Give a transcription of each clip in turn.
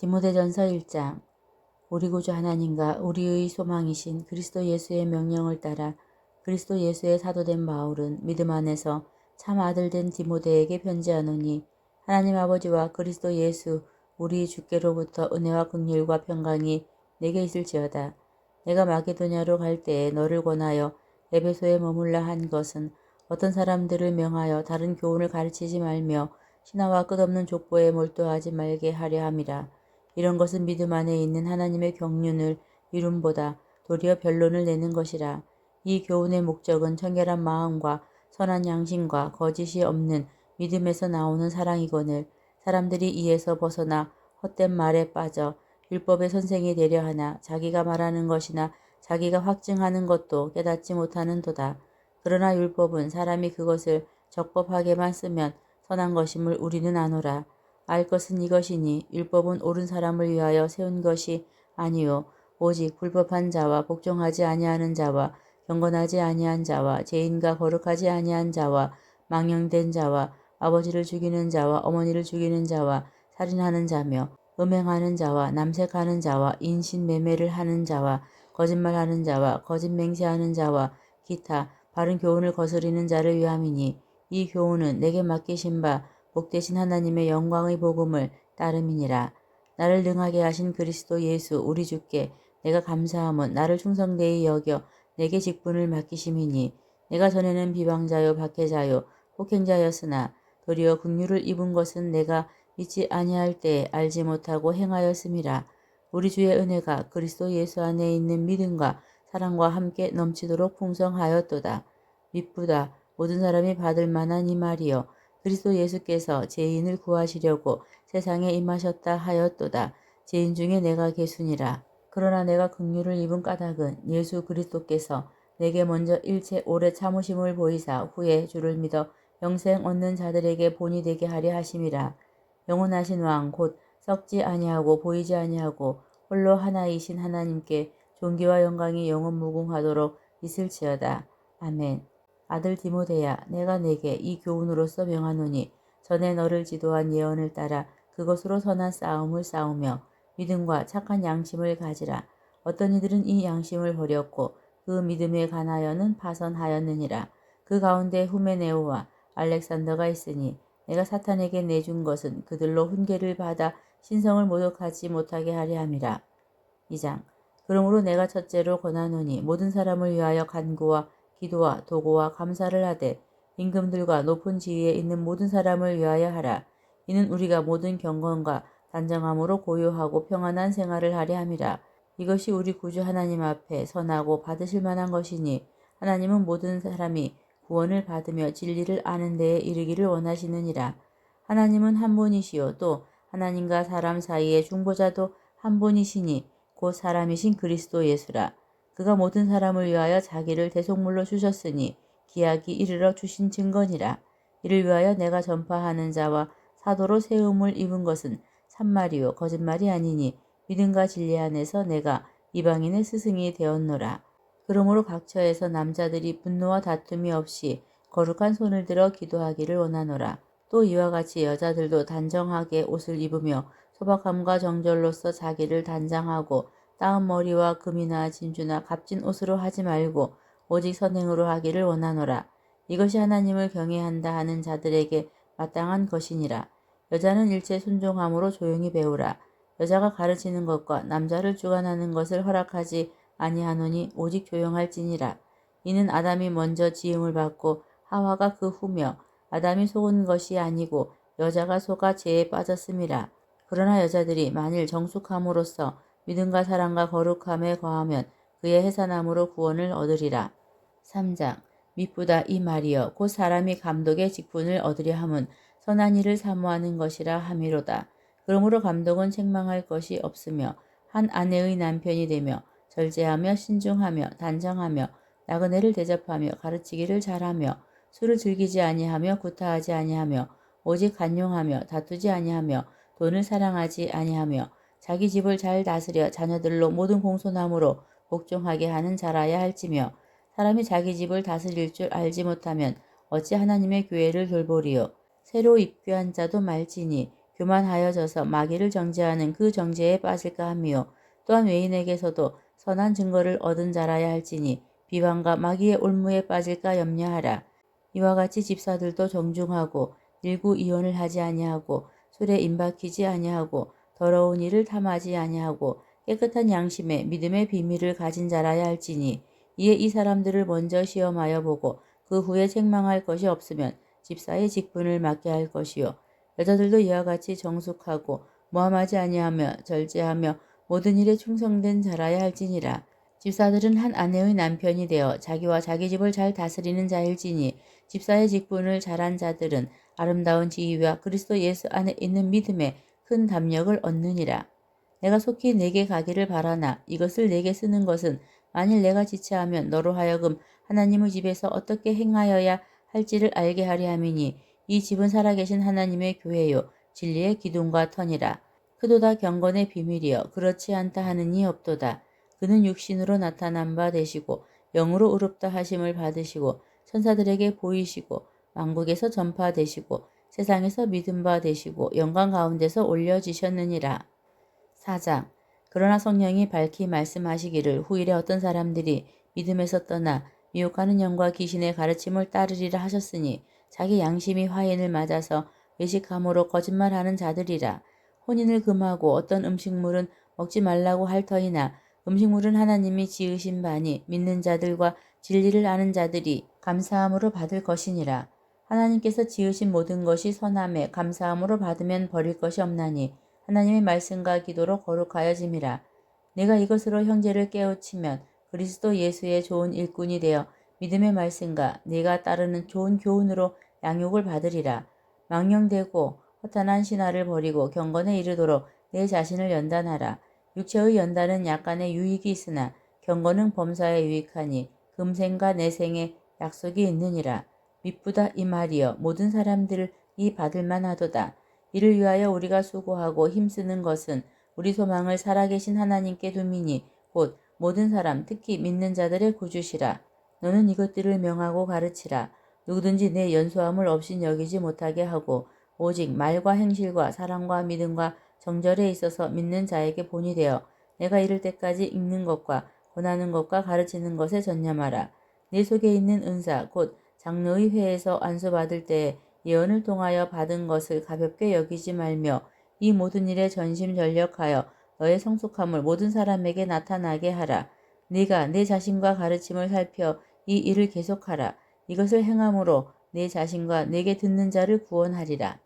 디모데전서 1장. 우리 구주 하나님과 우리의 소망이신 그리스도 예수의 명령을 따라 그리스도 예수의 사도된 바울은 믿음 안에서 참 아들된 디모데에게 편지하노니, 하나님 아버지와 그리스도 예수 우리 주께로부터 은혜와 긍휼과 평강이 내게 있을지어다. 내가 마게도냐로 갈 때에 너를 권하여 에베소에 머물라 한 것은 어떤 사람들을 명하여 다른 교훈을 가르치지 말며 신화와 끝없는 족보에 몰두하지 말게 하려 함이라. 이런 것은 믿음 안에 있는 하나님의 경륜을 이룸보다 도리어 변론을 내는 것이라. 이 교훈의 목적은 청결한 마음과 선한 양심과 거짓이 없는 믿음에서 나오는 사랑이거늘, 사람들이 이에서 벗어나 헛된 말에 빠져 율법의 선생이 되려 하나 자기가 말하는 것이나 자기가 확증하는 것도 깨닫지 못하는도다. 그러나 율법은 사람이 그것을 적법하게만 쓰면 선한 것임을 우리는 아노라. 알 것은 이것이니 율법은 옳은 사람을 위하여 세운 것이 아니요 오직 불법한 자와 복종하지 아니하는 자와 경건하지 아니한 자와 죄인과 거룩하지 아니한 자와 망령된 자와 아버지를 죽이는 자와 어머니를 죽이는 자와 살인하는 자며 음행하는 자와 남색하는 자와 인신매매를 하는 자와 거짓말하는 자와 거짓 맹세하는 자와 기타 바른 교훈을 거스리는 자를 위함이니, 이 교훈은 내게 맡기신 바 복되신 하나님의 영광의 복음을 따름이니라. 나를 능하게 하신 그리스도 예수 우리 주께 내가 감사함은 나를 충성되이 여겨 내게 직분을 맡기심이니, 내가 전에는 비방자요 박해자요 폭행자였으나 도리어 긍휼을 입은 것은 내가 믿지 아니할 때에 알지 못하고 행하였음이라. 우리 주의 은혜가 그리스도 예수 안에 있는 믿음과 사랑과 함께 넘치도록 풍성하였도다. 미쁘다 모든 사람이 받을 만한 이 말이여, 그리스도 예수께서 죄인을 구하시려고 세상에 임하셨다 하였도다. 죄인 중에 내가 개순이라. 그러나 내가 긍휼을 입은 까닭은 예수 그리스도께서 내게 먼저 일체 오래 참으심을 보이사 후에 주를 믿어 영생 얻는 자들에게 본이 되게 하려 하심이라. 영원하신 왕 곧 썩지 아니하고 보이지 아니하고 홀로 하나이신 하나님께 존귀와 영광이 영원 무궁하도록 있을지어다. 아멘. 아들 디모데야, 내가 내게 이 교훈으로서 명하노니, 전에 너를 지도한 예언을 따라 그것으로 선한 싸움을 싸우며 믿음과 착한 양심을 가지라. 어떤 이들은 이 양심을 버렸고 그 믿음에 관하여는 파선하였느니라. 그 가운데 후메네오와 알렉산더가 있으니, 내가 사탄에게 내준 것은 그들로 훈계를 받아 신성을 모독하지 못하게 하려 함이라. 2장. 그러므로 내가 첫째로 권하노니, 모든 사람을 위하여 간구와 기도와 도고와 감사를 하되 임금들과 높은 지위에 있는 모든 사람을 위하여 하라. 이는 우리가 모든 경건과 단정함으로 고요하고 평안한 생활을 하려 함이라. 이것이 우리 구주 하나님 앞에 선하고 받으실 만한 것이니, 하나님은 모든 사람이 구원을 받으며 진리를 아는 데에 이르기를 원하시느니라. 하나님은 한 분이시요 또 하나님과 사람 사이의 중보자도 한 분이시니 곧 사람이신 그리스도 예수라. 그가 모든 사람을 위하여 자기를 대속물로 주셨으니 기약이 이르러 주신 증거니라. 이를 위하여 내가 전파하는 자와 사도로 세움을 입은 것은 참말이요 거짓말이 아니니, 믿음과 진리 안에서 내가 이방인의 스승이 되었노라. 그러므로 각처에서 남자들이 분노와 다툼이 없이 거룩한 손을 들어 기도하기를 원하노라. 또 이와 같이 여자들도 단정하게 옷을 입으며 소박함과 정절로서 자기를 단장하고 따은 머리와 금이나 진주나 값진 옷으로 하지 말고 오직 선행으로 하기를 원하노라. 이것이 하나님을 경외한다 하는 자들에게 마땅한 것이니라. 여자는 일체 순종함으로 조용히 배우라. 여자가 가르치는 것과 남자를 주관하는 것을 허락하지 아니하노니 오직 조용할지니라. 이는 아담이 먼저 지음을 받고 하와가 그 후며 아담이 속은 것이 아니고 여자가 속아 죄에 빠졌음이라. 그러나 여자들이 만일 정숙함으로써 믿음과 사랑과 거룩함에 거하면 그의 해산함으로 구원을 얻으리라. 3장. 미쁘다 이 말이여 곧 사람이 감독의 직분을 얻으려 함은 선한 일을 사모하는 것이라 함이로다. 그러므로 감독은 책망할 것이 없으며 한 아내의 남편이 되며 절제하며 신중하며 단정하며 나그네를 대접하며 가르치기를 잘하며 술을 즐기지 아니하며 구타하지 아니하며 오직 간용하며 다투지 아니하며 돈을 사랑하지 아니하며 자기 집을 잘 다스려 자녀들로 모든 공손함으로 복종하게 하는 자라야 할지며, 사람이 자기 집을 다스릴 줄 알지 못하면 어찌 하나님의 교회를 돌보리요. 새로 입교한 자도 말지니 교만하여져서 마귀를 정죄하는 그 정죄에 빠질까 하며 또한 외인에게서도 선한 증거를 얻은 자라야 할지니 비방과 마귀의 올무에 빠질까 염려하라. 이와 같이 집사들도 정중하고 일구 이혼을 하지 아니하고 술에 임박히지 아니하고 더러운 일을 탐하지 아니하고 깨끗한 양심에 믿음의 비밀을 가진 자라야 할지니 이에 이 사람들을 먼저 시험하여 보고 그 후에 책망할 것이 없으면 집사의 직분을 맡게 할 것이요. 여자들도 이와 같이 정숙하고 모함하지 아니하며 절제하며 모든 일에 충성된 자라야 할지니라. 집사들은 한 아내의 남편이 되어 자기와 자기 집을 잘 다스리는 자일지니 집사의 직분을 잘한 자들은 아름다운 지위와 그리스도 예수 안에 있는 믿음에 큰 담력을 얻느니라. 내가 속히 내게 가기를 바라나 이것을 내게 쓰는 것은 만일 내가 지체하면 너로 하여금 하나님의 집에서 어떻게 행하여야 할지를 알게 하려 함이니 이 집은 살아계신 하나님의 교회요 진리의 기둥과 터니라. 그도다 경건의 비밀이여 그렇지 않다 하는 이 없도다. 그는 육신으로 나타난 바 되시고 영으로 의롭다 하심을 받으시고 천사들에게 보이시고 만국에서 전파되시고 세상에서 믿음 바 되시고 영광 가운데서 올려지셨느니라. 4장. 그러나 성령이 밝히 말씀하시기를 후일에 어떤 사람들이 믿음에서 떠나 미혹하는 영과 귀신의 가르침을 따르리라 하셨으니 자기 양심이 화인을 맞아서 외식함으로 거짓말하는 자들이라. 혼인을 금하고 어떤 음식물은 먹지 말라고 할 터이나 음식물은 하나님이 지으신 바니 믿는 자들과 진리를 아는 자들이 감사함으로 받을 것이니라. 하나님께서 지으신 모든 것이 선함에 감사함으로 받으면 버릴 것이 없나니 하나님의 말씀과 기도로 거룩하여짐이라. 내가 이것으로 형제를 깨우치면 그리스도 예수의 좋은 일꾼이 되어 믿음의 말씀과 내가 따르는 좋은 교훈으로 양육을 받으리라. 망령되고 허탄한 신화를 버리고 경건에 이르도록 내 자신을 연단하라. 육체의 연단은 약간의 유익이 있으나 경건은 범사에 유익하니 금생과 내생에 약속이 있느니라. 미쁘다 이 말이여 모든 사람들이 받을 만하도다. 이를 위하여 우리가 수고하고 힘쓰는 것은 우리 소망을 살아계신 하나님께 둠이니 곧 모든 사람 특히 믿는 자들의 구주시라. 너는 이것들을 명하고 가르치라. 누구든지 내 연소함을 없인 여기지 못하게 하고 오직 말과 행실과 사랑과 믿음과 정절에 있어서 믿는 자에게 본이 되어 내가 이를 때까지 읽는 것과 권하는 것과 가르치는 것에 전념하라. 내 속에 있는 은사 곧 장로의 회에서 안수받을 때에 예언을 통하여 받은 것을 가볍게 여기지 말며 이 모든 일에 전심전력하여 너의 성숙함을 모든 사람에게 나타나게 하라. 네가 내 자신과 가르침을 살펴 이 일을 계속하라. 이것을 행함으로 내 자신과 내게 듣는 자를 구원하리라.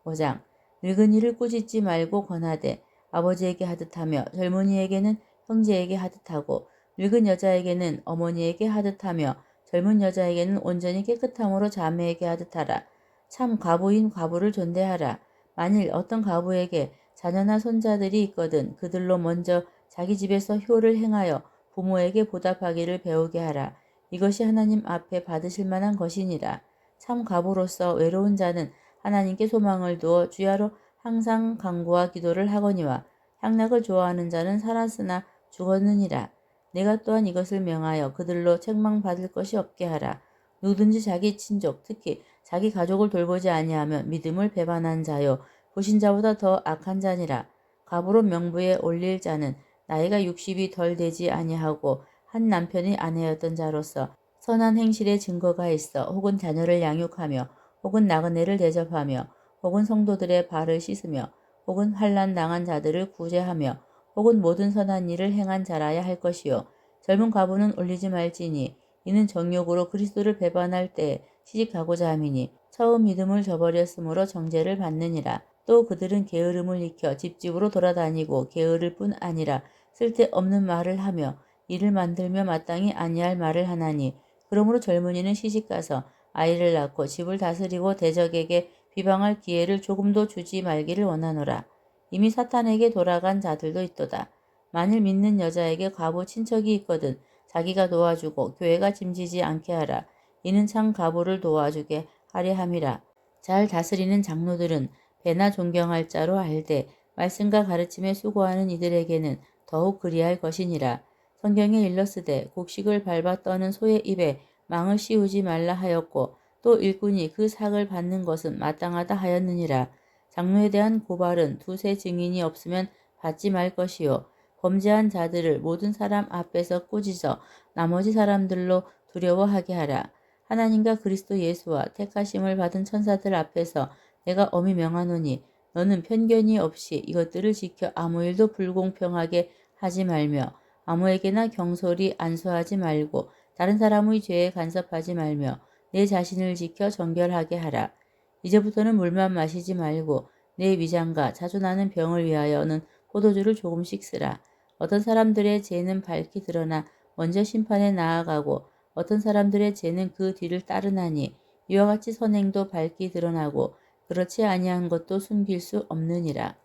5장. 늙은이를 꾸짖지 말고 권하되 아버지에게 하듯하며 젊은이에게는 형제에게 하듯하고 늙은 여자에게는 어머니에게 하듯하며 젊은 여자에게는 온전히 깨끗함으로 자매에게 하듯하라. 참 과부인 과부를 존대하라. 만일 어떤 과부에게 자녀나 손자들이 있거든 그들로 먼저 자기 집에서 효를 행하여 부모에게 보답하기를 배우게 하라. 이것이 하나님 앞에 받으실 만한 것이니라. 참 과부로서 외로운 자는 하나님께 소망을 두어 주야로 항상 간구와 기도를 하거니와 향락을 좋아하는 자는 살았으나 죽었느니라. 내가 또한 이것을 명하여 그들로 책망받을 것이 없게 하라. 누구든지 자기 친족 특히 자기 가족을 돌보지 아니하면 믿음을 배반한 자요 불신자보다 더 악한 자니라. 갑으로 명부에 올릴 자는 나이가 60이 덜 되지 아니하고 한 남편의 아내였던 자로서 선한 행실의 증거가 있어 혹은 자녀를 양육하며 혹은 나그네를 대접하며 혹은 성도들의 발을 씻으며 혹은 환난 당한 자들을 구제하며 혹은 모든 선한 일을 행한 자라야 할 것이요. 젊은 과부는 올리지 말지니 이는 정욕으로 그리스도를 배반할 때에 시집가고자 함이니 처음 믿음을 저버렸으므로 정죄를 받느니라. 또 그들은 게으름을 익혀 집집으로 돌아다니고 게으를 뿐 아니라 쓸데없는 말을 하며 일을 만들며 마땅히 아니할 말을 하나니 그러므로 젊은이는 시집가서 아이를 낳고 집을 다스리고 대적에게 비방할 기회를 조금도 주지 말기를 원하노라. 이미 사탄에게 돌아간 자들도 있도다. 만일 믿는 여자에게 과부 친척이 있거든 자기가 도와주고 교회가 짐지지 않게 하라. 이는 참 과부를 도와주게 하려 함이라. 잘 다스리는 장로들은 배나 존경할 자로 알되 말씀과 가르침에 수고하는 이들에게는 더욱 그리할 것이니라. 성경에 일렀으되 곡식을 밟아 떠는 소의 입에 망을 씌우지 말라 하였고 또 일꾼이 그 삭을 받는 것은 마땅하다 하였느니라. 장로에 대한 고발은 두세 증인이 없으면 받지 말 것이요. 범죄한 자들을 모든 사람 앞에서 꾸짖어 나머지 사람들로 두려워하게 하라. 하나님과 그리스도 예수와 택하심을 받은 천사들 앞에서 내가 엄히 명하노니 너는 편견이 없이 이것들을 지켜 아무 일도 불공평하게 하지 말며 아무에게나 경솔히 안수하지 말고 다른 사람의 죄에 간섭하지 말며 내 자신을 지켜 정결하게 하라. 이제부터는 물만 마시지 말고 내 위장과 자주 나는 병을 위하여는 포도주를 조금씩 쓰라. 어떤 사람들의 죄는 밝히 드러나 먼저 심판에 나아가고 어떤 사람들의 죄는 그 뒤를 따르나니 이와 같이 선행도 밝히 드러나고 그렇지 아니한 것도 숨길 수 없느니라.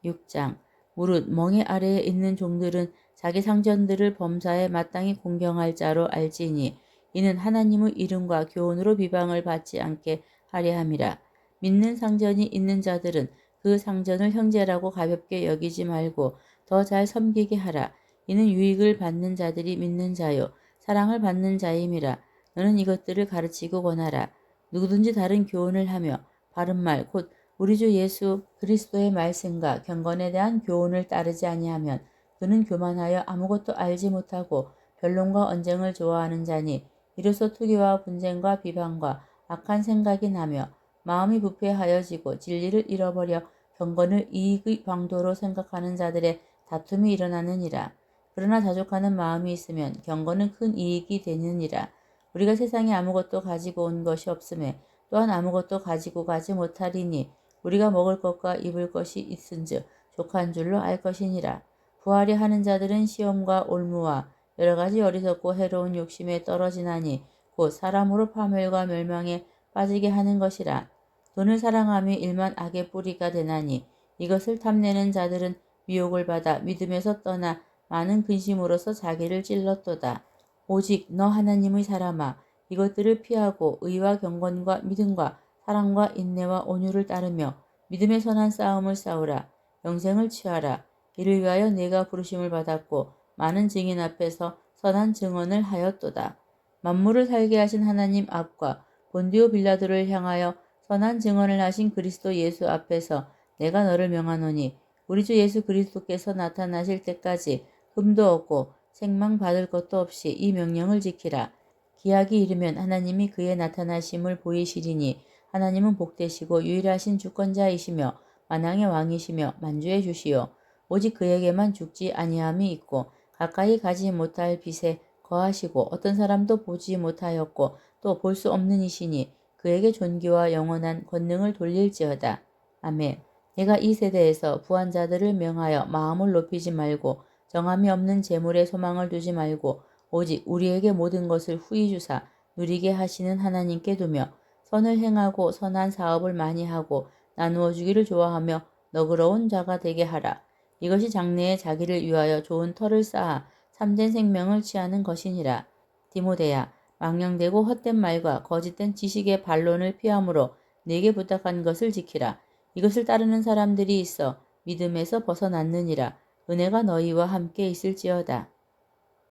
6장 무릇 멍에 아래에 있는 종들은 자기 상전들을 범사에 마땅히 공경할 자로 알지니 이는 하나님의 이름과 교훈으로 비방을 받지 않게 하려 함이라. 믿는 상전이 있는 자들은 그 상전을 형제라고 가볍게 여기지 말고 더 잘 섬기게 하라. 이는 유익을 받는 자들이 믿는 자요 사랑을 받는 자임이라. 너는 이것들을 가르치고 권하라. 누구든지 다른 교훈을 하며 바른 말 곧 우리 주 예수 그리스도의 말씀과 경건에 대한 교훈을 따르지 아니하면 그는 교만하여 아무것도 알지 못하고 변론과 언쟁을 좋아하는 자니 이로써 투기와 분쟁과 비방과 악한 생각이 나며 마음이 부패하여지고 진리를 잃어버려 경건을 이익의 방도로 생각하는 자들의 다툼이 일어나느니라. 그러나 자족하는 마음이 있으면 경건은 큰 이익이 되느니라. 우리가 세상에 아무것도 가지고 온 것이 없음에 또한 아무것도 가지고 가지 못하리니 우리가 먹을 것과 입을 것이 있은즉 족한 줄로 알 것이니라. 부하려 하는 자들은 시험과 올무와 여러 가지 어리석고 해로운 욕심에 떨어지나니 곧 사람으로 파멸과 멸망에 빠지게 하는 것이라. 돈을 사랑함이 일만 악의 뿌리가 되나니 이것을 탐내는 자들은 미혹을 받아 믿음에서 떠나 많은 근심으로서 자기를 찔렀도다. 오직 너 하나님의 사람아 이것들을 피하고 의와 경건과 믿음과 사랑과 인내와 온유를 따르며 믿음의 선한 싸움을 싸우라. 영생을 취하라. 이를 위하여 내가 부르심을 받았고 많은 증인 앞에서 선한 증언을 하였도다. 만물을 살게 하신 하나님 앞과 본디오 빌라도를 향하여 선한 증언을 하신 그리스도 예수 앞에서 내가 너를 명하노니 우리 주 예수 그리스도께서 나타나실 때까지 흠도 없고 책망 받을 것도 없이 이 명령을 지키라. 기약이 이르면 하나님이 그의 나타나심을 보이시리니 하나님은 복되시고 유일하신 주권자이시며 만왕의 왕이시며 만주의 주시요 오직 그에게만 죽지 아니함이 있고 가까이 가지 못할 빛에 거하시고 어떤 사람도 보지 못하였고 또 볼 수 없는 이시니 그에게 존귀와 영원한 권능을 돌릴지어다. 아멘. 내가 이 세대에서 부한 자들을 명하여 마음을 높이지 말고 정함이 없는 재물에 소망을 두지 말고 오직 우리에게 모든 것을 후히 주사 누리게 하시는 하나님께 두며 선을 행하고 선한 사업을 많이 하고 나누어 주기를 좋아하며 너그러운 자가 되게 하라. 이것이 장래에 자기를 위하여 좋은 터를 쌓아 참된 생명을 취하는 것이니라. 디모데야, 망령되고 헛된 말과 거짓된 지식의 반론을 피함으로 내게 부탁한 것을 지키라. 이것을 따르는 사람들이 있어 믿음에서 벗어났느니라. 은혜가 너희와 함께 있을지어다.